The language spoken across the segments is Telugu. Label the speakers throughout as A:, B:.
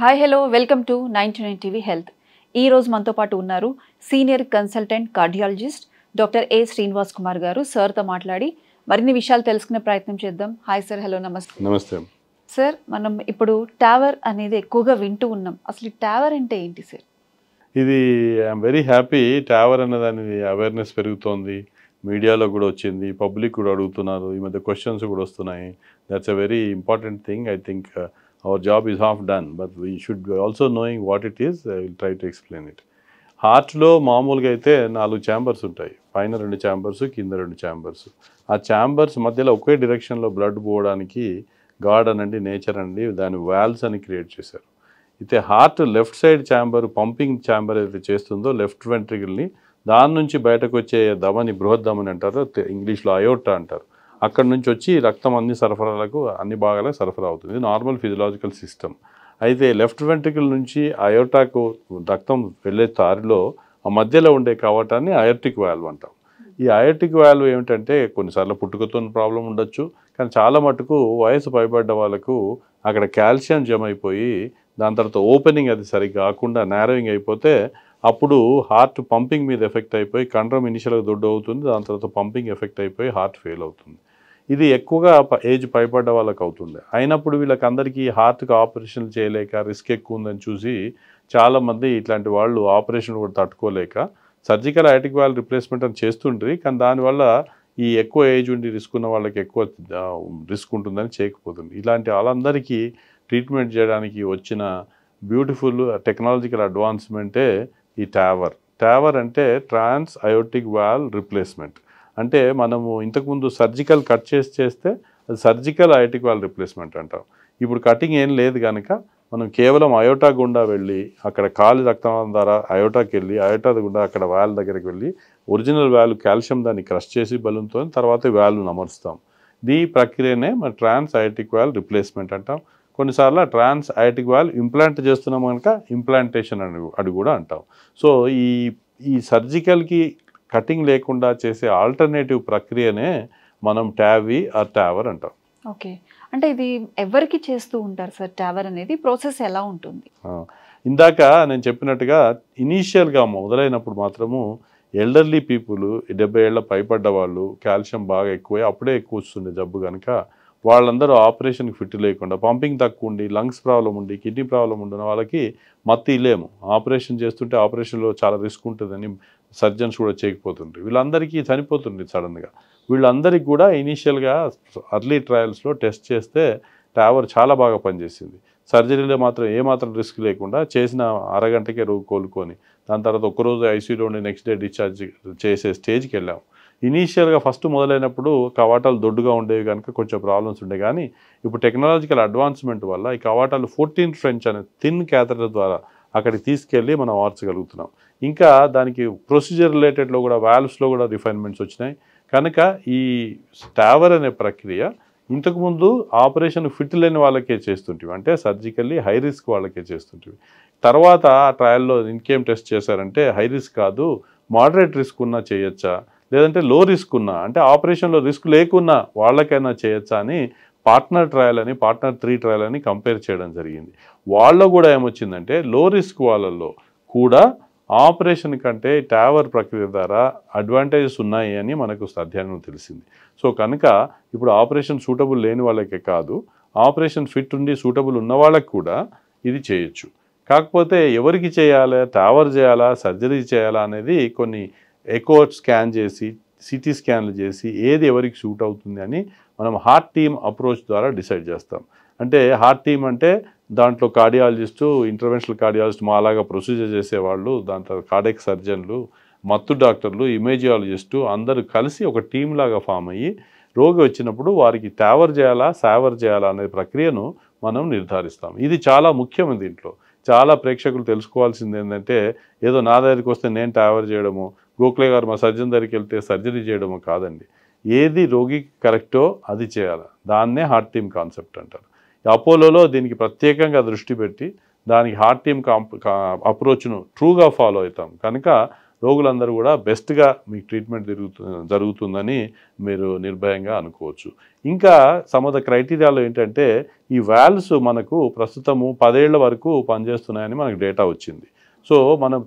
A: Hi hello welcome to 99 TV health. ఈ రోజు మనతో పాటు ఉన్నారు సీనియర్ కన్సల్టెంట్ కార్డియాలజిస్ట్ డాక్టర్ ఏ శ్రీనివాస్ కుమార్ గారు. సార్తో మాట్లాడి మరిన్ని విషయాలు తెలుసుకునే ప్రయత్నం చేద్దాం. Hi sir. హలో, నమస్తే.
B: నమస్తే
A: సార్, మనం ఇప్పుడు టావర్ అనేది ఎక్కువగా వింటూ ఉన్నాం. అసలు ఈ టావర్ అంటే ఏంటి సార్?
B: ఇది ఐఎమ్ వెరీ హ్యాపీ. టావర్ అనే దాని అవేర్నెస్ పెరుగుతోంది, మీడియాలో కూడా వచ్చింది, పబ్లిక్ కూడా అడుగుతున్నారు, ఈ మధ్య క్వశ్చన్స్ కూడా వస్తున్నాయి. That's a very important thing. I think our job is half done, but we should also knowing what it is. I will try to explain it. హార్ట్లో మామూలుగా అయితే 4 ఛాంబర్స్ ఉంటాయి. పైన 2 ఛాంబర్స్, కింద 2 ఛాంబర్స్. ఆ ఛాంబర్స్ మధ్యలో ఒకే డైరెక్షన్లో బ్లడ్ పోవడానికి గాడ్ అనండి, నేచర్ అండి, దాని వాల్వ్స్ అని క్రియేట్ చేశారు. అయితే heart left side chamber, pumping chamber అయితే చేస్తుందో లెఫ్ట్ వెంట్రికల్ని, దాని నుంచి బయటకు వచ్చే ధమని బృహత్ ధమని అంటారు, ఇంగ్లీష్లో అయోర్టా అంటారు. అక్కడ నుంచి వచ్చి రక్తం అన్ని సరఫరాలకు, అన్ని భాగాలకు సరఫరా అవుతుంది. ఇది నార్మల్ ఫిజియలాజికల్ సిస్టమ్. అయితే లెఫ్ట్ వెంట్రికల్ నుంచి అయోర్టాకు రక్తం వెళ్ళే దారిలో ఆ మధ్యలో ఉండే కవాటాన్ని అయోర్టిక్ వాల్వ్ అంటాం. ఈ అయోర్టిక్ వాల్వ్ ఏమిటంటే కొన్నిసార్లు పుట్టుకతో ప్రాబ్లం ఉండొచ్చు, కానీ చాలా మటుకు వయసు పైబడ్డ వాళ్ళకు అక్కడ కాల్షియం జమ అయిపోయి దాని తర్వాత ఓపెనింగ్ అది సరిగ్గా కాకుండా నారోయింగ్ అయిపోతే అప్పుడు హార్ట్ పంపింగ్ మీద ఎఫెక్ట్ అయిపోయి కండరం ఇనిషియల్గా దొడ్డు అవుతుంది, దాని తర్వాత పంపింగ్ ఎఫెక్ట్ అయిపోయి హార్ట్ ఫెయిల్ అవుతుంది. ఇది ఎక్కువగా ఏజ్ పైబడ్డ వాళ్ళకి అవుతుంది. అయినప్పుడు వీళ్ళకందరికీ హార్ట్కి ఆపరేషన్ చేయలేక రిస్క్ ఎక్కువ ఉందని చూసి చాలామంది ఇట్లాంటి వాళ్ళు ఆపరేషన్ కూడా తట్టుకోలేక సర్జికల్ అయోర్టిక్ వాల్వ్ రిప్లేస్మెంట్ అని చేస్తుండ్రి, కానీ దానివల్ల ఈ ఎక్కువ ఏజ్ ఉండి రిస్క్ ఉన్న వాళ్ళకి ఎక్కువ రిస్క్ ఉంటుందని చేయకపోతుంది. ఇలాంటి వాళ్ళందరికీ ట్రీట్మెంట్ చేయడానికి వచ్చిన బ్యూటిఫుల్ టెక్నాలజికల్ అడ్వాన్స్మెంటే ఈ టావర్. టావర్ అంటే ట్రాన్స్ అయోర్టిక్ వాల్వ్ రిప్లేస్మెంట్. అంటే మనము ఇంతకుముందు సర్జికల్ కట్ చేస్తే అది సర్జికల్ అయోర్టిక్ వాల్వ్ రిప్లేస్మెంట్ అంటాం. ఇప్పుడు కటింగ్ ఏం లేదు కనుక మనం కేవలం అయోటా గుండా వెళ్ళి అక్కడ కాలి రక్తనాళం ద్వారా అయోటాకి వెళ్ళి అయోటా గుండా అక్కడ వాల్వ్ దగ్గరికి వెళ్ళి ఒరిజినల్ వాల్వ్ కాల్షియం దాన్ని క్రష్ చేసి బలూన్తో తర్వాత వాల్వ్ను అమరుస్తాం. ఈ ప్రక్రియనే మన ట్రాన్స్ అయోర్టిక్ వాల్వ్ రిప్లేస్మెంట్ అంటాం. కొన్నిసార్లు ట్రాన్స్ అయోర్టిక్ వాల్వ్ ఇంప్లాంట్ చేస్తున్నాం కనుక ఇంప్లాంటేషన్ అని కూడా అంటాం. సో ఈ సర్జికల్కి కటింగ్ లేకుండా చేసే ఆల్టర్నేటివ్ ప్రక్రియనే మనం టావీ ఆర్ టావర్ అంటాం.
A: ఓకే, అంటే ఇది ఎవరికి చేస్తూ ఉంటారు సార్? టావర్ అనేది ప్రాసెస్ ఎలా ఉంటుంది?
B: ఇందాక నేను చెప్పినట్టుగా ఇనీషియల్గా మొదలైనప్పుడు మాత్రము ఎల్డర్లీ పీపుల్, 70 ఏళ్ళ పైపడ్డ వాళ్ళు, కాల్షియం బాగా ఎక్కువ అప్పుడే ఎక్కువ వస్తుంది జబ్బు కనుక వాళ్ళందరూ ఆపరేషన్కి ఫిట్ లేకుండా, పంపింగ్ తక్కువ ఉండి, లంగ్స్ ప్రాబ్లం ఉండి, కిడ్నీ ప్రాబ్లం ఉండిన వాళ్ళకి మత్తు ఇలేము, ఆపరేషన్ చేస్తుంటే ఆపరేషన్లో చాలా రిస్క్ ఉంటుందని సర్జన్స్ కూడా చేయకపోతుండ్రు. వీళ్ళందరికీ చనిపోతుంది సడన్గా. వీళ్ళందరికీ కూడా ఇనీషియల్గా అర్లీ ట్రయల్స్లో టెస్ట్ చేస్తే టావర్ చాలా బాగా పనిచేసింది. సర్జరీలో మాత్రం ఏమాత్రం రిస్క్ లేకుండా చేసిన అరగంటకే రోగి కోలుకొని దాని తర్వాత ఒక్కరోజు ఐసీయూలో ఉండి నెక్స్ట్ డే డిశ్చార్జ్ చేసే స్టేజ్కి వెళ్ళాము. ఇనీషియల్గా ఫస్ట్ మొదలైనప్పుడు కవాటాలు దొడ్డుగా ఉండేవి కనుక కొంచెం ప్రాబ్లమ్స్ ఉండే, కానీ ఇప్పుడు టెక్నాలజికల్ అడ్వాన్స్మెంట్ వల్ల ఈ కవాటాలు 14 French అనే థిన్ క్యాథటర్ ద్వారా అక్కడికి తీసుకెళ్ళి మనం మార్చగలుగుతున్నాం. ఇంకా దానికి ప్రొసీజర్ రిలేటెడ్లో కూడా వాల్వ్స్లో కూడా రిఫైన్మెంట్స్ వచ్చినాయి కనుక ఈ టావర్ అనే ప్రక్రియ ఇంతకుముందు ఆపరేషన్ ఫిట్ లేని వాళ్ళకే చేస్తుంటివి, అంటే సర్జికల్లీ హై రిస్క్ వాళ్ళకే చేస్తుంటివి. తర్వాత ఆ ట్రయల్లో ఇంకేం టెస్ట్ చేశారంటే హై రిస్క్ కాదు, మోడరేట్ రిస్క్ ఉన్నా చేయొచ్చా, లేదంటే లో రిస్క్ ఉన్నా అంటే ఆపరేషన్లో రిస్క్ లేకున్నా వాళ్ళకైనా చేయొచ్చా అని పార్ట్నర్ 3 ట్రయల్ అని కంపేర్ చేయడం జరిగింది. వాళ్ళలో కూడా ఏమొచ్చిందంటే లో రిస్క్ వాళ్ళల్లో కూడా ఆపరేషన్ కంటే టావర్ ప్రక్రియ ద్వారా అడ్వాంటేజెస్ ఉన్నాయి అని మనకు అధ్యయనం తెలిసింది. సో కనుక ఇప్పుడు ఆపరేషన్ సూటబుల్ లేని వాళ్ళకే కాదు, ఆపరేషన్ ఫిట్ ఉండి సూటబుల్ ఉన్న వాళ్ళకి కూడా ఇది చేయొచ్చు. కాకపోతే ఎవరికి చేయాలా, టావర్ చేయాలా, సర్జరీ చేయాలా అనేది కొన్ని ఎకో స్కాన్ చేసి, సిటీ స్కాన్లు చేసి ఏది ఎవరికి సూట్ అవుతుంది అని మనం హార్ట్ టీమ్ అప్రోచ్ ద్వారా డిసైడ్ చేస్తాం. అంటే హార్ట్ టీమ్ అంటే దాంట్లో కార్డియాలజిస్టు, ఇంటర్వెన్షనల్ కార్డియాలజిస్ట్, మాలాగా ప్రొసీజర్ చేసేవాళ్ళు, దాని తర్వాత కార్డియాక్ సర్జన్లు, మత్తు డాక్టర్లు, ఇమేజియాలజిస్టు అందరూ కలిసి ఒక టీం లాగా ఫామ్ అయ్యి రోగి వచ్చినప్పుడు వారికి టావర్ చేయాలా, సావర్ చేయాలా అనే ప్రక్రియను మనం నిర్ధారిస్తాం. ఇది చాలా ముఖ్యం. దీంట్లో చాలా ప్రేక్షకులు తెలుసుకోవాల్సింది ఏంటంటే ఏదో నా దగ్గరికి వస్తే నేను టావర్ చేయడము, గోఖలే గారు మా సర్జన్ దగ్గరికి వెళ్తే సర్జరీ చేయడము కాదండి. ఏది రోగికి కరెక్టో అది చేయాలి. దాన్నే హార్ట్ టీమ్ కాన్సెప్ట్ అంటారు. అపోలోలో దీనికి ప్రత్యేకంగా దృష్టి పెట్టి దానికి హార్ట్ టీమ్ అప్రోచ్ను ట్రూగా ఫాలో అవుతాం కనుక రోగులందరూ కూడా బెస్ట్గా మీకు ట్రీట్మెంట్ జరుగుతుందని మీరు నిర్భయంగా అనుకోవచ్చు. ఇంకా సమ్ ఆఫ్ ద క్రైటీరియాలో ఏంటంటే ఈ వాల్వ్స్ మనకు ప్రస్తుతము 10 ఏళ్ల వరకు పనిచేస్తున్నాయని మనకు డేటా వచ్చింది. సో మనం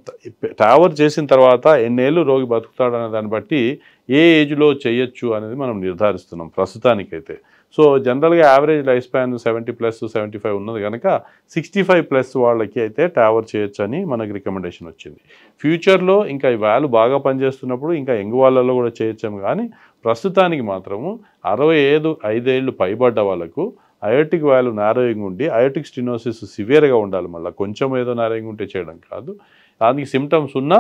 B: టావర్ చేసిన తర్వాత ఎన్నేళ్ళు రోగి బతుకుతాడనే దాన్ని బట్టి ఏ ఏజ్లో చేయొచ్చు అనేది మనం నిర్ధారిస్తున్నాం ప్రస్తుతానికైతే. సో జనరల్గా యావరేజ్ లైఫ్ స్పాన్ 70+ 75 ఉన్నది కనుక 65+ వాళ్ళకి అయితే టావర్ చేయొచ్చు అని మనకి రికమెండేషన్ వచ్చింది. ఫ్యూచర్లో ఇంకా ఈ వాల్వ్ బాగా పనిచేస్తున్నప్పుడు ఇంకా యంగ్ వాళ్ళలో కూడా చేయొచ్చాము, కానీ ప్రస్తుతానికి మాత్రము 65 ఏళ్ళు పైబడ్డ వాళ్ళకు అయోటిక్ వాల్వ్ నారోయింగ్ ఉండి అయోటిక్ స్టెనోసిస్ సివియర్గా ఉండాలి. మళ్ళీ కొంచెం ఏదో నారోయింగ్ ఉంటే చేయడం కాదు, దానికి సిమ్టమ్స్ ఉన్నా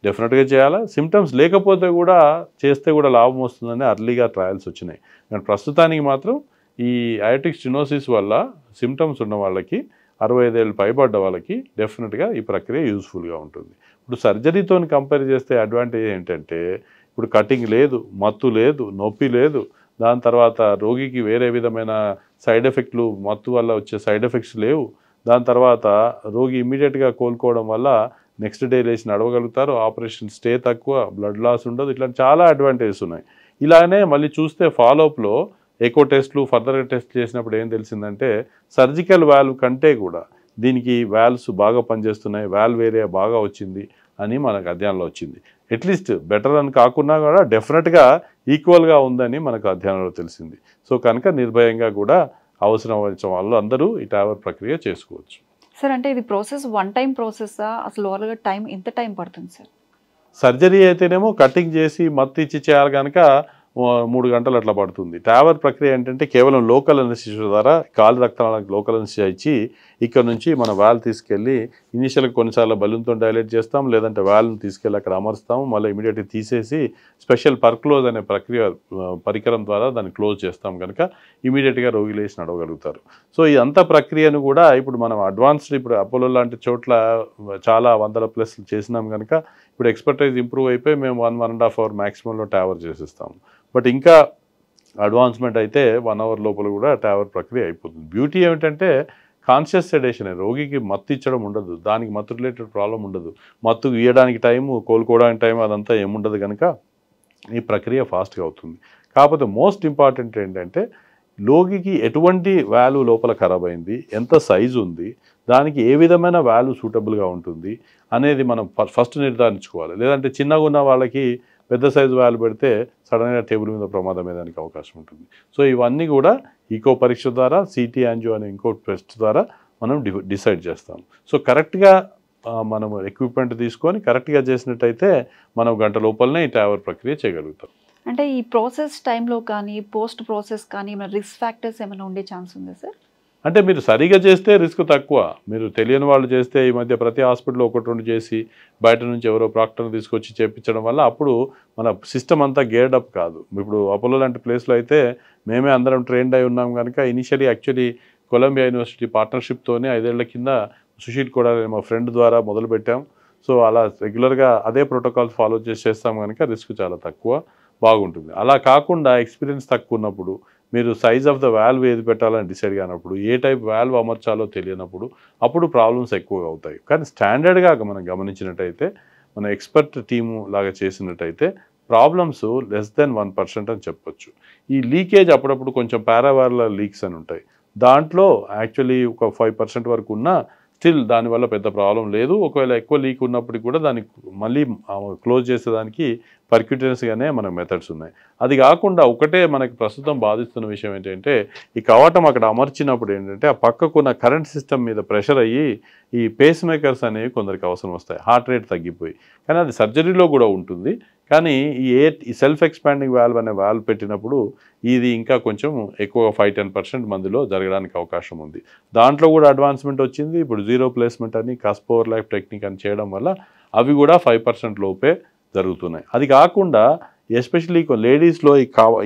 B: డెఫినెట్గా చేయాలి. సిమ్టమ్స్ లేకపోతే కూడా చేస్తే కూడా లాభం వస్తుందని అర్లీగా ట్రయల్స్ వచ్చినాయి. కానీ ప్రస్తుతానికి మాత్రం ఈ అయోటిక్ స్టెనోసిస్ వల్ల సిమ్టమ్స్ ఉన్న వాళ్ళకి 65 ఏళ్ళు పైబడ్డ వాళ్ళకి డెఫినెట్గా ఈ ప్రక్రియ యూస్ఫుల్గా ఉంటుంది. ఇప్పుడు సర్జరీతో కంపేర్ చేస్తే అడ్వాంటేజ్ ఏంటంటే ఇప్పుడు కటింగ్ లేదు, మత్తు లేదు, నొప్పి లేదు. దాని తర్వాత రోగికి వేరే విధమైన సైడ్ ఎఫెక్ట్లు, మత్తు వల్ల వచ్చే సైడ్ ఎఫెక్ట్స్ లేవు. దాని తర్వాత రోగి ఇమీడియట్గా కోలుకోవడం వల్ల నెక్స్ట్ డే లేచి నడవగలుగుతారు, ఆపరేషన్ స్టే తక్కువ, బ్లడ్ లాస్ ఉండదు. ఇట్లా చాలా అడ్వాంటేజెస్ ఉన్నాయి. ఇలానే మళ్ళీ చూస్తే ఫాలోఅప్లో ఎకో టెస్ట్లు, ఫర్దర్గా టెస్ట్ చేసినప్పుడు ఏం తెలిసిందంటే సర్జికల్ వాల్వ్ కంటే కూడా దీనికి వాల్వ్స్ బాగా పనిచేస్తున్నాయి, వాల్వ్ ఏరియా బాగా వచ్చింది అని మనకు అధ్యయనంలో వచ్చింది. అట్లీస్ట్ బెటర్ అని కాకుండా కూడా డెఫినెట్గా ఈక్వల్గా ఉందని మనకు అధ్యయనంలో తెలిసింది. సో కనుక నిర్భయంగా కూడా అవసరం వచ్చిన వాళ్ళు అందరూ ఈ టావర్ ప్రక్రియ చేసుకోవచ్చు.
A: సార్ అంటే ఇది ప్రాసెస్ వన్ టైం ప్రాసెస్సా? అసలు ఓవర్గా టైం ఎంత టైం పడుతుంది సార్?
B: సర్జరీ అయితేనేమో కటింగ్ చేసి మత్తు ఇచ్చి చేయాలి కనుక 3 గంటలు అట్లా పడుతుంది. టావర్ ప్రక్రియ ఏంటంటే కేవలం లోకల్ అనెస్థీషియా ద్వారా కాలు రక్తనాళానికి లోకల్ అనెస్థీషియా ఇచ్చి ఇక్కడ నుంచి మన వాల్వ్ తీసుకెళ్ళి ఇనీషియల్గా కొన్నిసార్లు బలూన్తో డైలేట్ చేస్తాం, లేదంటే వాల్వ్ని తీసుకెళ్ళి అక్కడ అమరుస్తాము, మళ్ళీ ఇమీడియట్గా తీసేసి స్పెషల్ పర్క్లోజ్ అనే పరికరం ద్వారా దాన్ని క్లోజ్ చేస్తాం కనుక ఇమీడియట్గా రోగి లేచి నడవగలుగుతారు. సో ఈ అంత ప్రక్రియను కూడా ఇప్పుడు మనం అడ్వాన్స్డ్ ఇప్పుడు అపోలో లాంటి చోట్ల చాలా 100+ చేసినాం కనుక ఇప్పుడు ఎక్స్పర్టైజ్ ఇంప్రూవ్ అయిపోయి మేము 1.5 అవర్ మ్యాక్సిమంలో టావర్ చేసిస్తాము. బట్ ఇంకా అడ్వాన్స్మెంట్ అయితే 1 అవర్ లోపల కూడా టావర్ ప్రక్రియ అయిపోతుంది. బ్యూటీ ఏమిటంటే కాన్షియస్ సెడేషన్, రోగికి మత్తు ఇచ్చడం ఉండదు, దానికి మత్తు రిలేటెడ్ ప్రాబ్లం ఉండదు, మత్తు ఇవ్వడానికి టైము, కోలుకోవడానికి టైం అదంతా ఏముండదు కనుక ఈ ప్రక్రియ ఫాస్ట్గా అవుతుంది. కాకపోతే మోస్ట్ ఇంపార్టెంట్ ఏంటంటే రోగికి ఎటువంటి వాల్వ్ లోపల ఖరాబ్ అయింది, ఎంత సైజు ఉంది, దానికి ఏ విధమైన వాల్వ్ సూటబుల్గా ఉంటుంది అనేది మనం ఫస్ట్ నిర్ధారించుకోవాలి. లేదంటే చిన్నగా ఉన్న వాళ్ళకి పెద్ద సైజు వాల్వ్ పెడితే సడన్గా టేబుల్ మీద ప్రమాదం అయ్యేదానికి అవకాశం ఉంటుంది. సో ఇవన్నీ కూడా ఈకో పరీక్ష ద్వారా, సిటీ యాంజియో అనే ఇంకో టెస్ట్ ద్వారా మనం డిసైడ్ చేస్తాం. సో కరెక్ట్గా మనం ఎక్విప్మెంట్ తీసుకొని కరెక్ట్గా చేసినట్టయితే మనం గంట లోపలనే ఈ టావర్ ప్రక్రియ చేయగలుగుతాం.
A: అంటే ఈ ప్రాసెస్ టైంలో కానీ పోస్ట్ ప్రాసెస్ కానీ ఏమైనా రిస్క్ ఫ్యాక్టర్స్ ఏమైనా ఉండే ఛాన్స్ ఉందా సార్?
B: అంటే మీరు సరిగా చేస్తే రిస్క్ తక్కువ. మీరు తెలియని వాళ్ళు చేస్తే ఈ మధ్య ప్రతి హాస్పిటల్లో 1-2 చేసి బయట నుంచి ఎవరో ప్రాక్టర్ని తీసుకొచ్చి చేయించడం వల్ల అప్పుడు మన సిస్టమ్ అంతా గేర్డప్ కాదు. ఇప్పుడు అపోలో లాంటి ప్లేస్లో అయితే మేమే అందరం ట్రైన్డ్ అయి ఉన్నాం కనుక ఇనిషియలీ యాక్చువల్లీ కొలంబియా యూనివర్సిటీ పార్ట్నర్షిప్తోనే 5 ఏళ్ల కింద సుశీల్ కూడా మా ఫ్రెండ్ ద్వారా మొదలుపెట్టాం. సో అలా రెగ్యులర్గా అదే ప్రోటోకాల్స్ ఫాలో చేస్తాం కనుక రిస్క్ చాలా తక్కువ, బాగుంటుంది. అలా కాకుండా ఎక్స్పీరియన్స్ తక్కువ ఉన్నప్పుడు, మీరు సైజ్ ఆఫ్ ద వాల్వ్ ఏది పెట్టాలని డిసైడ్ కానప్పుడు, ఏ టైప్ వాల్వ్ అమర్చాలో తెలియనప్పుడు అప్పుడు ప్రాబ్లమ్స్ ఎక్కువగా అవుతాయి. కానీ స్టాండర్డ్గా మనం గమనించినట్టయితే, మన ఎక్స్పర్ట్ టీము లాగా చేసినట్టయితే ప్రాబ్లమ్స్ లెస్ దెన్ 1% అని చెప్పొచ్చు. ఈ లీకేజ్ అప్పుడప్పుడు కొంచెం పారావార్లర్ లీక్స్ అని ఉంటాయి, దాంట్లో యాక్చువల్లీ ఒక 5% వరకు ఉన్నా స్టిల్ దానివల్ల పెద్ద ప్రాబ్లం లేదు. ఒకవేళ ఎక్కువ లీక్ ఉన్నప్పటికీ కూడా దానికి మళ్ళీ క్లోజ్ చేసేదానికి పర్క్యూటెన్స్గానే మనకు మెథడ్స్ ఉన్నాయి. అది కాకుండా ఒకటే మనకి ప్రస్తుతం బాధిస్తున్న విషయం ఏంటంటే ఈ కవాటం అక్కడ అమర్చినప్పుడు ఏంటంటే ఆ పక్కకున్న కరెంట్ సిస్టమ్ మీద ప్రెషర్ అయ్యి ఈ పేస్ మేకర్స్ అనేవి కొందరికి అవసరం వస్తాయి, హార్ట్ రేట్ తగ్గిపోయి. కానీ అది సర్జరీలో కూడా ఉంటుంది. కానీ ఈ సెల్ఫ్ ఎక్స్పాండింగ్ వాల్వ్ అనే వాల్వ్ పెట్టినప్పుడు ఇది ఇంకా కొంచెం ఎక్కువ 5-10% మందిలో జరగడానికి అవకాశం ఉంది. దాంట్లో కూడా అడ్వాన్స్మెంట్ వచ్చింది. ఇప్పుడు జీరో ప్లేస్మెంట్ అని కస్ప్ ఓవర్ లైఫ్ టెక్నిక్ అని చేయడం వల్ల అవి కూడా 5% లోపే జరుగుతున్నాయి. అది కాకుండా ఎస్పెషల్లీ లేడీస్లో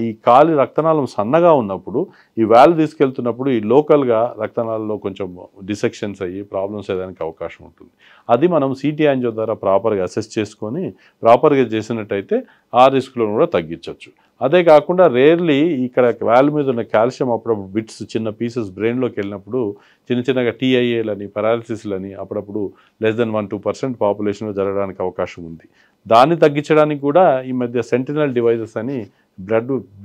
B: ఈ కాలి రక్తనాళం సన్నగా ఉన్నప్పుడు ఈ వాల్వ్ తీసుకెళ్తున్నప్పుడు ఈ లోకల్గా రక్తనాళంలో కొంచెం డిసెక్షన్స్ అయ్యి ప్రాబ్లమ్స్ అయ్యేదానికి అవకాశం ఉంటుంది. అది మనం సిటీ యాంజియో ద్వారా ప్రాపర్గా అసెస్ చేసుకొని ప్రాపర్గా చేసినట్టయితే ఆ రిస్క్లను కూడా తగ్గించవచ్చు. అదే కాకుండా రేర్లీ ఇక్కడ వాల్వ్ మీద ఉన్న కాల్షియం అప్పుడప్పుడు బిట్స్ చిన్న పీసెస్ బ్రెయిన్లోకి వెళ్ళినప్పుడు చిన్నగా టీఐఏలని పారాలిసిస్లని అప్పుడప్పుడు <1-2% పాపులేషన్లో జరగడానికి అవకాశం ఉంది. దాన్ని తగ్గించడానికి కూడా ఈ మధ్య సెంటినల్ డివైజెస్ అని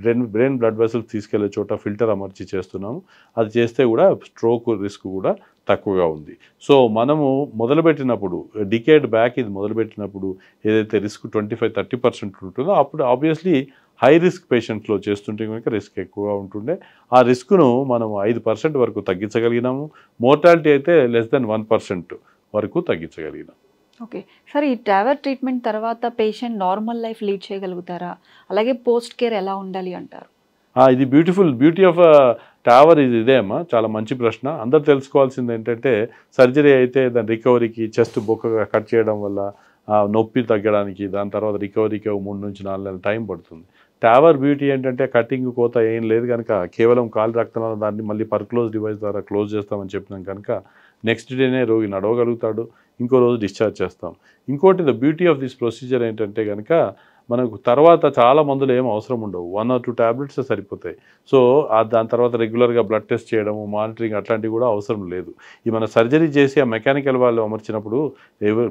B: బ్రెయిన్ బ్లడ్ వెసల్స్ తీసుకెళ్లే చోట ఫిల్టర్ అమర్చి చేస్తున్నాము. అది చేస్తే కూడా స్ట్రోక్ రిస్క్ కూడా తక్కువగా ఉంది. సో మనము మొదలుపెట్టినప్పుడు డికేడ్ బ్యాక్ ఇది మొదలుపెట్టినప్పుడు ఏదైతే రిస్క్ 25-30% ఉంటుందో అప్పుడు ఆబ్వియస్లీ హై రిస్క్ పేషెంట్స్లో చేస్తుంటే కనుక రిస్క్ ఎక్కువగా ఉంటుండే. ఆ రిస్క్ను మనం 5% వరకు తగ్గించగలిగినాము. మోర్టాలిటీ అయితే <1% వరకు తగ్గించగలిగినాం.
A: ఓకే సార్, ఈ టావర్ ట్రీట్మెంట్ తర్వాత పేషెంట్ నార్మల్ లైఫ్ లీడ్ చేయగలుగుతారా? అలాగే పోస్ట్ కేర్ ఎలా ఉండాలి అంటారు?
B: ఇది బ్యూటీ ఆఫ్ టావర్ ఇదే అమ్మా, చాలా మంచి ప్రశ్న. అందరు తెలుసుకోవాల్సింది ఏంటంటే సర్జరీ అయితే దాని రికవరీకి చెస్ట్ బొక్కగా కట్ చేయడం వల్ల నొప్పి తగ్గడానికి దాని తర్వాత రికవరీకి 3 నుంచి 4 నెలలు టైం పడుతుంది. టావర్ బ్యూటీ ఏంటంటే కటింగ్ కోత ఏం లేదు కనుక కేవలం కాలు రక్తనాళం దాన్ని మళ్ళీ పర్క్లోజ్ డివైస్ ద్వారా క్లోజ్ చేస్తామని చెప్పినాం కనుక నెక్స్ట్ డేనే రోగి నడవగలుగుతాడు, ఇంకో రోజు డిశ్చార్జ్ చేస్తాం. ఇంకోటి the beauty of this procedure ఏంటంటే కనుక మనకు తర్వాత చాలా మందులు ఏం అవసరం ఉండవు, 1 or 2 టాబ్లెట్స్ సరిపోతాయి. సో దాని తర్వాత రెగ్యులర్గా బ్లడ్ టెస్ట్ చేయడము మానిటరింగ్ అట్లాంటివి కూడా అవసరం లేదు. ఈ మన సర్జరీ చేసి ఆ మెకానికల్ వాళ్ళు అమర్చినప్పుడు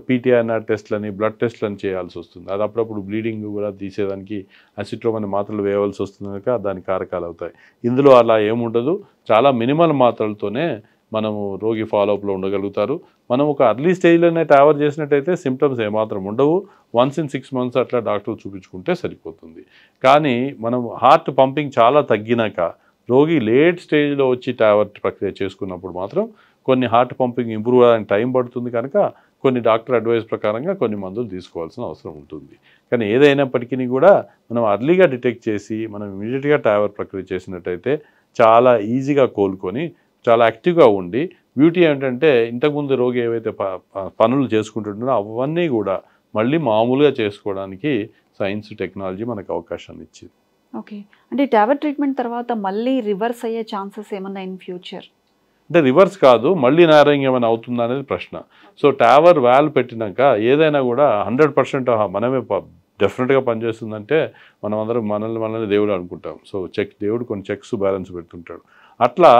B: పీటీఆర్ఆర్ టెస్ట్లని బ్లడ్ టెస్ట్లని చేయాల్సి వస్తుంది. అది అప్పుడప్పుడు బ్లీడింగ్ కూడా తీసేదానికి అసిట్రోమ్ మాత్రలు వేయవలసి వస్తుంది కనుక దానికి కారకాలు అవుతాయి. ఇందులో అలా ఏముండదు, చాలా మినిమల్ మాత్రలతోనే మనము రోగి ఫాలోఅప్లో ఉండగలుగుతారు. మనం ఒక అర్లీ స్టేజ్లోనే టావర్ చేసినట్టయితే సిమ్టమ్స్ ఏమాత్రం ఉండవు. 1 in 6 months అట్లా డాక్టర్ చూపించుకుంటే సరిపోతుంది. కానీ మనం హార్ట్ పంపింగ్ చాలా తగ్గినాక రోగి లేట్ స్టేజ్లో వచ్చి టావర్ ప్రక్రియ చేసుకున్నప్పుడు మాత్రం కొన్ని హార్ట్ పంపింగ్ ఇంప్రూవ్ అవ్వడానికి టైం పడుతుంది కనుక కొన్ని డాక్టర్ అడ్వైస్ ప్రకారంగా కొన్ని మందులు తీసుకోవాల్సిన అవసరం ఉంటుంది. కానీ ఏదైనప్పటికీ కూడా మనం అర్లీగా డిటెక్ట్ చేసి మనం ఇమీడియట్గా టావర్ ప్రక్రియ చేసినట్టయితే చాలా ఈజీగా కోలుకొని చాలా యాక్టివ్గా ఉండి బ్యూటీ ఏంటంటే ఇంతకుముందు రోగి ఏవైతే పనులు చేసుకుంటుంటారో అవన్నీ కూడా మళ్ళీ మామూలుగా చేసుకోవడానికి సైన్స్ టెక్నాలజీ మనకు అవకాశాన్ని ఇచ్చింది.
A: ఓకే, అంటే టావర్ ట్రీట్మెంట్ తర్వాత మళ్ళీ రివర్స్ అయ్యే ఛాన్సెస్ ఏమన్నా ఇన్ ఫ్యూచర్?
B: అంటే రివర్స్ కాదు, మళ్ళీ నారోయింగ్ ఏమైనా అవుతుందా అనేది ప్రశ్న. సో టావర్ వాల్వ్ పెట్టినాక ఏదైనా కూడా 100% మనమే డెఫినెట్గా పనిచేస్తుందంటే మనం అందరం మనల్ని దేవుడు అనుకుంటాం. సో దేవుడు కొన్ని చెక్స్ బ్యాలెన్స్ పెడుతుంటాడు. అట్లా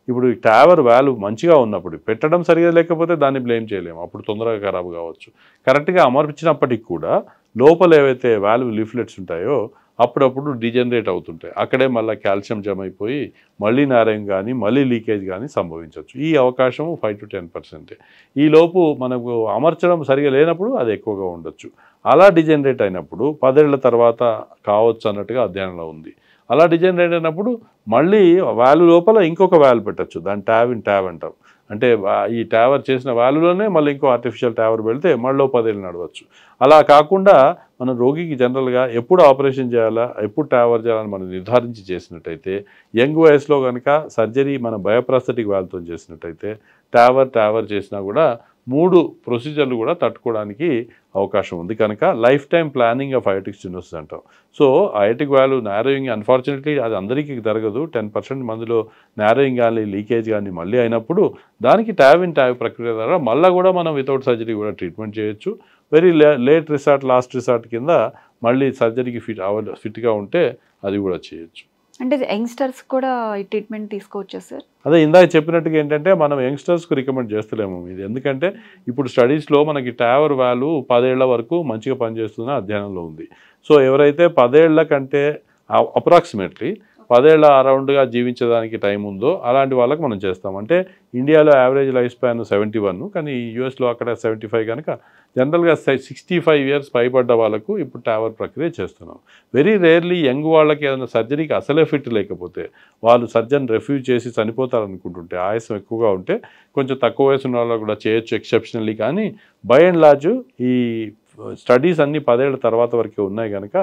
B: ఇప్పుడు ఈ టావర్ వాల్వ్ మంచిగా ఉన్నప్పుడు పెట్టడం సరిగా లేకపోతే దాన్ని బ్లేమ్ చేయలేము, అప్పుడు తొందరగా ఖరాబ్ కావచ్చు. కరెక్ట్గా అమర్పించినప్పటికి కూడా లోపల ఏవైతే వాల్వ్ లీఫ్లెట్స్ ఉంటాయో అప్పుడప్పుడు డిజనరేట్ అవుతుంటాయి. అక్కడే మళ్ళీ కాల్షియం జమ అయిపోయి మళ్ళీ నారాయం కానీ మళ్ళీ లీకేజ్ కానీ సంభవించవచ్చు. ఈ అవకాశం 5-10%. ఈ లోపు మనకు అమర్చడం సరిగా లేనప్పుడు అది ఎక్కువగా ఉండొచ్చు. అలా డిజనరేట్ అయినప్పుడు 10 ఏళ్ల తర్వాత కావచ్చు అన్నట్టుగా అధ్యయనంలో ఉంది. అలా డిజనరేట్ అయినప్పుడు మళ్ళీ వాల్వ్ లోపల ఇంకొక వాల్వ్ పెట్టచ్చు, దాన్ని ట్యావ్ అంటాం. అంటే ఈ టావర్ చేసిన వాల్వ్లోనే మళ్ళీ ఇంకో ఆర్టిఫిషియల్ టావర్ పెడితే మళ్ళీ 10 ఏళ్ళు నడవచ్చు. అలా కాకుండా మన రోగికి జనరల్గా ఎప్పుడు ఆపరేషన్ చేయాలా ఎప్పుడు టావర్ చేయాలని మనం నిర్ధారించి చేసినట్టయితే యంగ్ వయసులో కనుక సర్జరీ మన బయోప్రాస్థెటిక్ వాల్వ్తో చేసినట్టయితే టావర్ చేసినా కూడా 3 ప్రొసీజర్లు కూడా తట్టుకోవడానికి అవకాశం ఉంది కనుక life time planning of aortic stenosis అంటాం. So aortic valve narrowing unfortunately అది అందరికీ జరగదు. 10% మందిలో నారోయింగ్ కానీ లీకేజ్ కానీ మళ్ళీ అయినప్పుడు దానికి ట్యావ్ ప్రక్రియ ద్వారా మళ్ళీ కూడా మనం వితౌట్ సర్జరీ కూడా ట్రీట్మెంట్ చేయొచ్చు. వెరీ లాస్ట్ రిసార్ట్ కింద మళ్ళీ సర్జరీకి ఫిట్గా ఉంటే అది కూడా చేయొచ్చు.
A: అంటే యంగ్స్టర్స్ కూడా ఈ ట్రీట్మెంట్ తీసుకోవచ్చా సార్?
B: అదే ఇందాక చెప్పినట్టుగా ఏంటంటే మనం యంగ్స్టర్స్కి రికమెండ్ చేస్తలేము ఇది, ఎందుకంటే ఇప్పుడు స్టడీస్లో మనకి టావర్ వాల్వ్ 10 ఏళ్ల వరకు మంచిగా పనిచేస్తుందని అధ్యయనంలో ఉంది. సో ఎవరైతే 10 ఏళ్ల కంటే అప్రాక్సిమేట్లీ 10 ఏళ్ల అరౌండ్గా జీవించడానికి టైం ఉందో అలాంటి వాళ్ళకి మనం చేస్తాం. అంటే ఇండియాలో యావరేజ్ లైఫ్ స్పాన్ 71, కానీ యూఎస్లో అక్కడ 75 కనుక జనరల్గా 65 years పైబడ్డ వాళ్ళకు ఇప్పుడు టావర్ ప్రక్రియ చేస్తున్నాం. వెరీ రేర్లీ యంగ్ వాళ్ళకి ఏదైనా సర్జరీకి అసలే ఫిట్ లేకపోతే వాళ్ళు సర్జన్ రిఫ్యూజ్ చేసి చనిపోతారనుకుంటుంటే ఆయాసం ఎక్కువగా ఉంటే కొంచెం తక్కువ వయసు ఉన్న వాళ్ళకు కూడా చేయొచ్చు ఎక్సెప్షనల్లీ. కానీ బై అండ్ లార్జ్ ఈ స్టడీస్ అన్నీ 10 ఏళ్ల తర్వాత వరకే ఉన్నాయి కనుక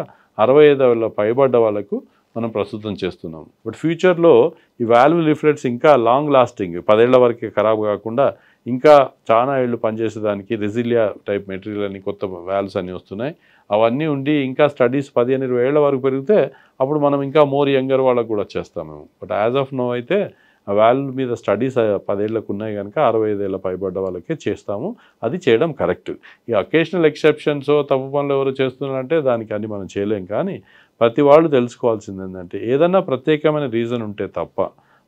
B: 65 ఏళ్ళ పైబడ్డ వాళ్ళకు మనం ప్రస్తుతం చేస్తున్నాం. బట్ ఫ్యూచర్లో ఈ వాల్వ్ లీఫ్లెట్స్ ఇంకా లాంగ్ లాస్టింగ్ 10 ఏళ్ల వరకే ఖరాబ్ కాకుండా ఇంకా చాలా ఏళ్ళు పనిచేసేదానికి రెసిలియా టైప్ మెటీరియల్ అని కొత్త వాల్వ్స్ అన్నీ వస్తున్నాయి. అవన్నీ ఉండి ఇంకా స్టడీస్ 15-20 ఏళ్ల వరకు పెరిగితే అప్పుడు మనం ఇంకా మోర్ యంగర్ వాళ్ళకు కూడా చేస్తాం మేము. బట్ యాజ్ ఆఫ్ నో అయితే ఆ వాల్వ్ మీద స్టడీస్ 10 ఏళ్లకు ఉన్నాయి కనుక 65 ఏళ్ళ పైబడ్డ వాళ్ళకే చేస్తాము. అది చేయడం కరెక్ట్. ఈ అకేషనల్ ఎక్సెప్షన్స్ తప్పు పనులు ఎవరు చేస్తున్నారంటే దానికి అన్ని మనం చేయలేం. కానీ ప్రతి వాళ్ళు తెలుసుకోవాల్సింది ఏంటంటే ఏదన్నా ప్రత్యేకమైన రీజన్ ఉంటే తప్ప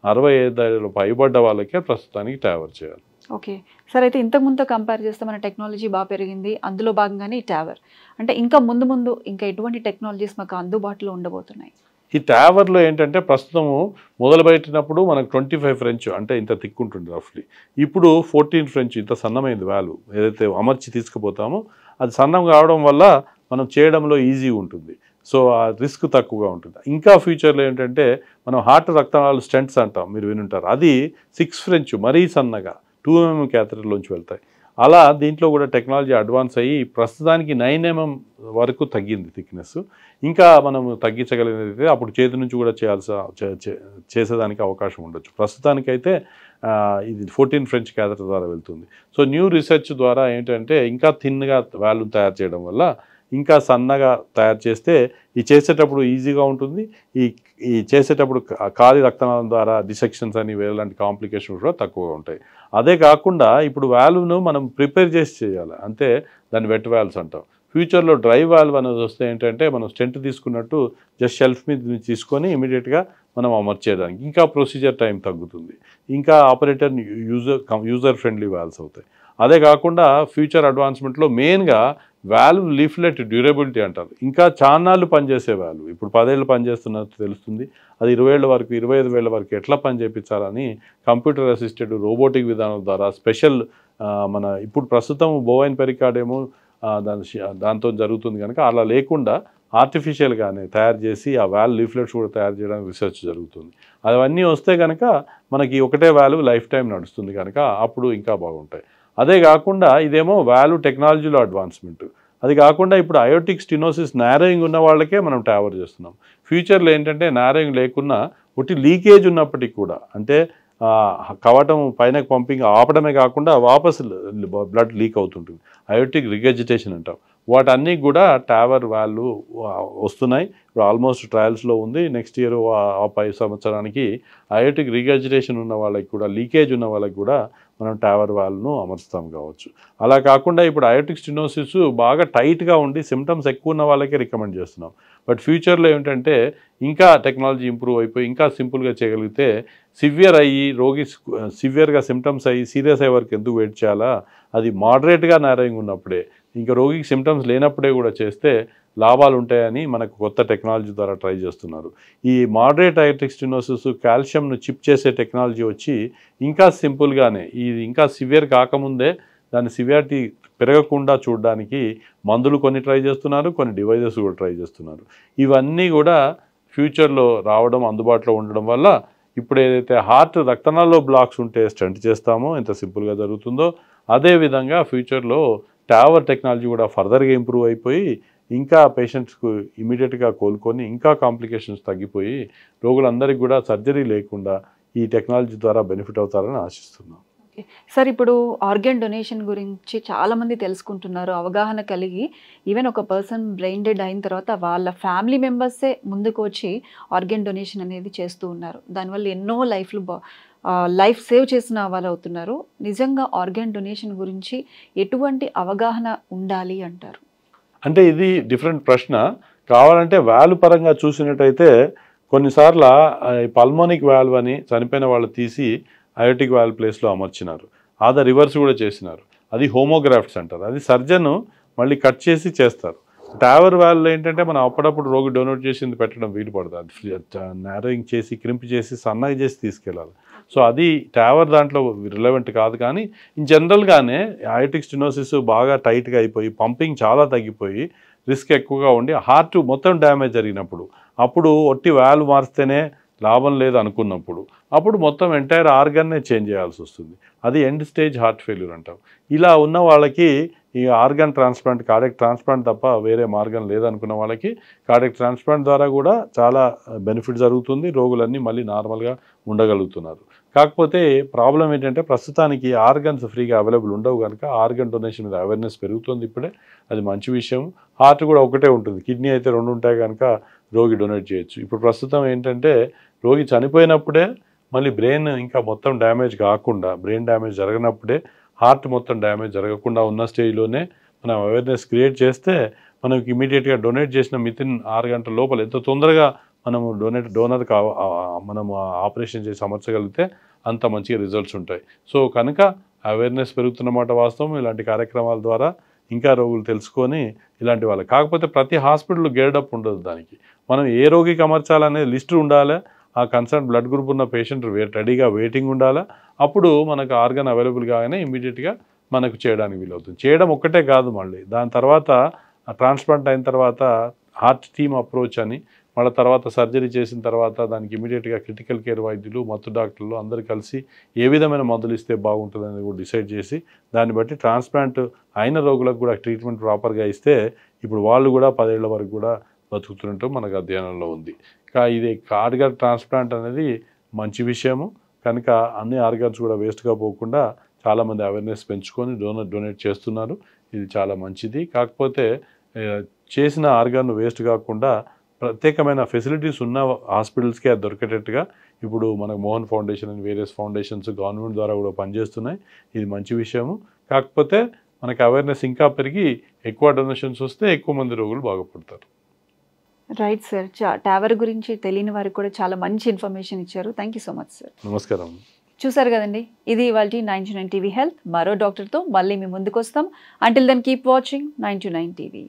B: 65 ఏళ్ళు పైబడ్డ వాళ్ళకే ప్రస్తుతానికి ట్యావర్ చేయాలి.
A: ఓకే సార్, అయితే ఇంతకుముందు కంపేర్ చేస్తే మన టెక్నాలజీ బాగా పెరిగింది, అందులో భాగంగానే ఈ ట్యావర్. అంటే ఇంకా ముందు ఇంకా ఎటువంటి టెక్నాలజీస్ మాకు అందుబాటులో ఉండబోతున్నాయి?
B: ఈ ట్యావర్లో ఏంటంటే ప్రస్తుతము మొదలుపెట్టినప్పుడు మనకు 25 ఫ్రెంచ్ అంటే ఇంత థిక్ ఉంటుంది రఫ్లీ. ఇప్పుడు 14 ఫ్రెంచ్ ఇంత సన్నమైంది వాల్వ్ ఏదైతే అమర్చి తీసుకుపోతామో అది సన్నం కావడం వల్ల మనం చేయడంలో ఈజీ ఉంటుంది. సో ఆ రిస్క్ తక్కువగా ఉంటుంది. ఇంకా ఫ్యూచర్లో ఏంటంటే మనం హార్ట్ రక్తనాళాలు స్టెంట్స్ అంటాం, మీరు వినుంటారు. అది 6 ఫ్రెంచ్ మరీ సన్నగా 2 mm క్యాథెటర్లోంచి వెళ్తాయి. అలా దీంట్లో కూడా టెక్నాలజీ అడ్వాన్స్ అయ్యి ప్రస్తుతానికి 9 mm వరకు తగ్గింది థిక్నెస్. ఇంకా మనం తగ్గించగలిగినది అప్పుడు చేతి నుంచి కూడా చేసేదానికి అవకాశం ఉండొచ్చు. ప్రస్తుతానికైతే ఇది 14 ఫ్రెంచ్ క్యాథెటర్ ద్వారా వెళ్తుంది. సో న్యూ రీసెర్చ్ ద్వారా ఏంటంటే ఇంకా థిన్గా వాల్వ్ తయారు చేయడం వల్ల ఇంకా సన్నగా తయారు చేస్తే ఈ చేసేటప్పుడు ఈజీగా ఉంటుంది. ఈ చేసేటప్పుడు ఖాళీ రక్తనాళం ద్వారా డిసెక్షన్స్ అని వేరేలాంటి కాంప్లికేషన్స్ కూడా తక్కువగా ఉంటాయి. అదే కాకుండా ఇప్పుడు వాల్వ్ను మనం ప్రిపేర్ చేసి చేయాలి, అంటే దాన్ని వెట్ వాల్వ్స్ అంటాం. ఫ్యూచర్లో డ్రై వాల్వ్ అనేది వస్తే ఏంటంటే మనం స్టెంట్ తీసుకున్నట్టు జస్ట్ షెల్ఫ్ మీద తీసుకొని ఇమీడియట్గా మనం అమర్చేయడానికి ఇంకా ప్రొసీజర్ టైం తగ్గుతుంది. ఇంకా ఆపరేటర్ యూజర్ ఫ్రెండ్లీ వాల్వ్స్ అవుతాయి. అదే కాకుండా ఫ్యూచర్ అడ్వాన్స్మెంట్లో మెయిన్గా వాల్వ్ లీఫ్లెట్ డ్యూరబిలిటీ అంటారు. ఇంకా చాన్నాళ్ళు పనిచేసే వాల్వ్ ఇప్పుడు 10 ఏళ్ళు పనిచేస్తున్నట్టు తెలుస్తుంది. అది 20 ఏళ్ళ వరకు 25 ఏళ్ళ వరకు ఎట్లా పని చేయించాలని కంప్యూటర్ అసిస్టెడ్ రోబోటిక్ విధానం ద్వారా స్పెషల్ మన ఇప్పుడు ప్రస్తుతం బోవైన్ పెరికార్డ్ ఏమో దాంతో జరుగుతుంది కనుక అలా లేకుండా ఆర్టిఫిషియల్గానే తయారు చేసి ఆ వాల్వ్ లీఫ్లెట్స్ కూడా తయారు చేయడానికి రీసెర్చ్ జరుగుతుంది. అవన్నీ వస్తే కనుక మనకి ఒకటే వాల్వ్ లైఫ్ టైం నడుస్తుంది కనుక అప్పుడు ఇంకా బాగుంటాయి. అదే కాకుండా ఇదేమో వాల్వ్ టెక్నాలజీలో అడ్వాన్స్మెంట్. అది కాకుండా ఇప్పుడు అయోటిక్ స్టినోసిస్ నారోయింగ్ ఉన్న వాళ్ళకే మనం ట్యావర్ చేస్తున్నాం. ఫ్యూచర్లో ఏంటంటే నారోయింగ్ లేకున్నా ఒకటి లీకేజ్ ఉన్నప్పటికీ కూడా అంటే కవటం పైన పంపింగ్ ఆపడమే కాకుండా వాపసు బ్లడ్ లీక్ అవుతుంటుంది, అయోటిక్ రిగజిటేషన్ అంటాం. వాటన్నీ కూడా ట్యావర్ వాల్వ్ వస్తున్నాయి. ఇప్పుడు ఆల్మోస్ట్ ట్రయల్స్లో ఉంది. నెక్స్ట్ ఇయర్ ఆ 5 సంవత్సరానికి అయోటిక్ రిగజిటేషన్ ఉన్న వాళ్ళకి కూడా లీకేజ్ ఉన్న వాళ్ళకి కూడా మనం ట్యావర్ వాల్వ్ను అమర్చుతాం కావచ్చు. అలా కాకుండా ఇప్పుడు అయోటిక్ స్టినోసిస్ బాగా టైట్గా ఉండి సిమ్టమ్స్ ఎక్కువ ఉన్న వాళ్ళకే రికమెండ్ చేస్తున్నాం. బట్ ఫ్యూచర్లో ఏంటంటే ఇంకా టెక్నాలజీ ఇంప్రూవ్ అయిపోయి ఇంకా సింపుల్గా చేయగలిగితే సివియర్ అయ్యి రోగి సివియర్గా సిమ్టమ్స్ అయ్యి సీరియస్ అయ్యే వరకు ఎందుకు వెయిట్ చేయాలా, అది మోడరేట్గా నారోయింగ్ ఉన్నప్పుడే ఇంకా రోగికి సిమ్టమ్స్ లేనప్పుడే కూడా చేస్తే లాభాలు ఉంటాయని మనకు కొత్త టెక్నాలజీ ద్వారా ట్రై చేస్తున్నారు. ఈ మోడరేట్ అయోటిక్ స్టినోసిస్ కాల్షియంను చిప్ చేసే టెక్నాలజీ వచ్చి ఇంకా సింపుల్గానే ఇది ఇంకా సివియర్ కాకముందే దాని సివియారిటీ పెరగకుండా చూడడానికి మందులు కొన్ని ట్రై చేస్తున్నారు, కొన్ని డివైజెస్ కూడా ట్రై చేస్తున్నారు. ఇవన్నీ కూడా ఫ్యూచర్లో రావడం అందుబాటులో ఉండడం వల్ల ఇప్పుడు ఏదైతే హార్ట్ రక్తనాళాల్లో బ్లాక్స్ ఉంటే స్టంట్ చేస్తామో ఎంత సింపుల్గా జరుగుతుందో అదేవిధంగా ఫ్యూచర్లో ట్యావర్ టెక్నాలజీ కూడా ఫర్దర్గా ఇంప్రూవ్ అయిపోయి ఇంకా పేషెంట్స్కు ఇమీడియట్గా కోలుకొని ఇంకా కాంప్లికేషన్స్ తగ్గిపోయి రోగులందరికీ కూడా సర్జరీ లేకుండా ఈ టెక్నాలజీ ద్వారా బెనిఫిట్ అవుతారని ఆశిస్తున్నాం.
A: సార్, ఇప్పుడు ఆర్గాన్ డొనేషన్ గురించి చాలామంది తెలుసుకుంటున్నారు, అవగాహన కలిగి ఈవెన్ ఒక పర్సన్ బ్రెయిన్ డెడ్ అయిన తర్వాత వాళ్ళ ఫ్యామిలీ మెంబర్సే ముందుకు వచ్చి ఆర్గాన్ డొనేషన్ అనేది చేస్తూ ఉన్నారు. దానివల్ల ఎన్నో లైఫ్ సేవ్ చేసిన వాళ్ళు అవుతున్నారు. నిజంగా ఆర్గాన్ డొనేషన్ గురించి ఎటువంటి అవగాహన ఉండాలి అంటారు?
B: అంటే ఇది డిఫరెంట్ ప్రశ్న. కావాలంటే వాల్వ్ పరంగా చూసినట్టయితే కొన్నిసార్లు పల్మోనిక్ వాల్వ్ అని చనిపోయిన వాళ్ళు తీసి అయోటిక్ వాల్వ్ ప్లేస్లో అమర్చినారు. అది రివర్స్ కూడా చేసినారు. అది హోమోగ్రాఫ్ట్స్ అంటారు. అది సర్జన్ మళ్ళీ కట్ చేసి చేస్తారు. ట్యావర్ వాల్వ్ ఏంటంటే మనం అప్పుడప్పుడు రోగి డొనేట్ చేసింది పెట్టడం వీలు పడుతుంది. అది నారోయింగ్ చేసి క్రింప్ చేసి సన్నగా చేసి తీసుకెళ్ళాలి. సో అది ట్యావర్ దాంట్లో రిలవెంట్ కాదు. కానీ ఇన్ జనరల్గానే అయోటిక్ స్టినోసిస్ బాగా టైట్గా అయిపోయి పంపింగ్ చాలా తగ్గిపోయి రిస్క్ ఎక్కువగా ఉండి హార్ట్ మొత్తం డ్యామేజ్ జరిగినప్పుడు అప్పుడు ఒట్టి వాల్వ్ మారిస్తేనే లాభం లేదు అనుకున్నప్పుడు అప్పుడు మొత్తం ఎంటైర్ ఆర్గన్నే చేంజ్ చేయాల్సి వస్తుంది. అది ఎండ్ స్టేజ్ హార్ట్ ఫెయిల్యూర్ అంటాం. ఇలా ఉన్న వాళ్ళకి ఈ ఆర్గన్ ట్రాన్స్ప్లాంట్ కార్డియాక్ ట్రాన్స్ప్లాంట్ తప్ప వేరే మార్గం లేదనుకున్న వాళ్ళకి కార్డియాక్ ట్రాన్స్ప్లాంట్ ద్వారా కూడా చాలా బెనిఫిట్ జరుగుతుంది. రోగులన్నీ మళ్ళీ నార్మల్గా ఉండగలుగుతున్నారు. కాకపోతే ప్రాబ్లం ఏంటంటే ప్రస్తుతానికి ఆర్గన్స్ ఫ్రీగా అవైలబుల్ ఉండవు కనుక ఆర్గన్ డొనేషన్ మీద అవేర్నెస్ పెరుగుతుంది ఇప్పుడే. అది మంచి విషయం. హార్ట్ కూడా ఒకటే ఉంటుంది, కిడ్నీ అయితే 2 ఉంటాయి కనుక రోగి డొనేట్ చేయొచ్చు. ఇప్పుడు ప్రస్తుతం ఏంటంటే రోగి చనిపోయినప్పుడే మళ్ళీ బ్రెయిన్ ఇంకా మొత్తం డ్యామేజ్ కాకుండా బ్రెయిన్ డ్యామేజ్ జరగనప్పుడే హార్ట్ మొత్తం డ్యామేజ్ జరగకుండా ఉన్న స్టేజ్లోనే మనం అవేర్నెస్ క్రియేట్ చేస్తే మనకి ఇమీడియట్గా డొనేట్ చేసిన వితిన్ 6 గంటల లోపల ఎంత తొందరగా మనము డోనర్కి మనము ఆపరేషన్ చేసి అమర్చగలిగితే అంత మంచిగా రిజల్ట్స్ ఉంటాయి. సో కనుక అవేర్నెస్ పెరుగుతున్నమాట వాస్తవం. ఇలాంటి కార్యక్రమాల ద్వారా ఇంకా రోగులు తెలుసుకొని ఇలాంటి వాళ్ళు కాకపోతే ప్రతి హాస్పిటల్ గేడప్ ఉండదు. దానికి మనం ఏ రోగికి అమర్చాలనే లిస్ట్ ఉండాలి. ఆ కన్సర్న్ బ్లడ్ గ్రూప్ ఉన్న పేషెంట్ రెడీగా వెయిటింగ్ ఉండాలా. అప్పుడు మనకు ఆర్గన్ అవైలబుల్ కాగానే ఇమీడియట్గా మనకు చేయడానికి వీలవుతుంది. చేయడం ఒక్కటే కాదు, మళ్ళీ దాని తర్వాత ట్రాన్స్ప్లాంట్ అయిన తర్వాత హార్ట్ టీమ్ అప్రోచ్ అని, మళ్ళీ తర్వాత సర్జరీ చేసిన తర్వాత దానికి ఇమీడియట్గా క్రిటికల్ కేర్ వైద్యులు, మత్తు డాక్టర్లు అందరూ కలిసి ఏ విధమైన మందులు ఇస్తే బాగుంటుందని కూడా డిసైడ్ చేసి దాన్ని బట్టి ట్రాన్స్ప్లాంట్ అయిన రోగులకు కూడా ట్రీట్మెంట్ ప్రాపర్గా ఇస్తే ఇప్పుడు వాళ్ళు కూడా 10 ఏళ్ల వరకు కూడా బతుకుతున్నట్టు మనకు అధ్యయనంలో ఉంది. ఇది ఆర్గాన్ ట్రాన్స్ప్లాంట్ అనేది మంచి విషయము కనుక అన్ని ఆర్గాన్స్ కూడా వేస్ట్గా పోకుండా చాలామంది అవేర్నెస్ పెంచుకొని డొనేట్ చేస్తున్నారు. ఇది చాలా మంచిది. కాకపోతే చేసిన ఆర్గాన్ వేస్ట్ కాకుండా ప్రత్యేకమైన ఫెసిలిటీస్ ఉన్న హాస్పిటల్స్కి అది దొరికేటట్టుగా ఇప్పుడు మనకు మోహన్ ఫౌండేషన్ అని వేరియస్ ఫౌండేషన్స్ గవర్నమెంట్ ద్వారా కూడా పనిచేస్తున్నాయి. ఇది మంచి విషయము. కాకపోతే మనకి అవేర్నెస్ ఇంకా పెరిగి ఎక్కువ డొనేషన్స్ వస్తే ఎక్కువ మంది రోగులు బాగుపడతారు.
A: Right sir. టావర్ గురించి తెలియని వారికి కూడా చాలా మంచి ఇన్ఫర్మేషన్ ఇచ్చారు. Thank you so much sir.
B: నమస్కారం.
A: చూసారు కదండి, ఇది ఇవాళ 929 టీవీ హెల్త్. మరో డాక్టర్తో మళ్ళీ మీ ముందుకు వస్తాం. Until then keep watching 929 TV.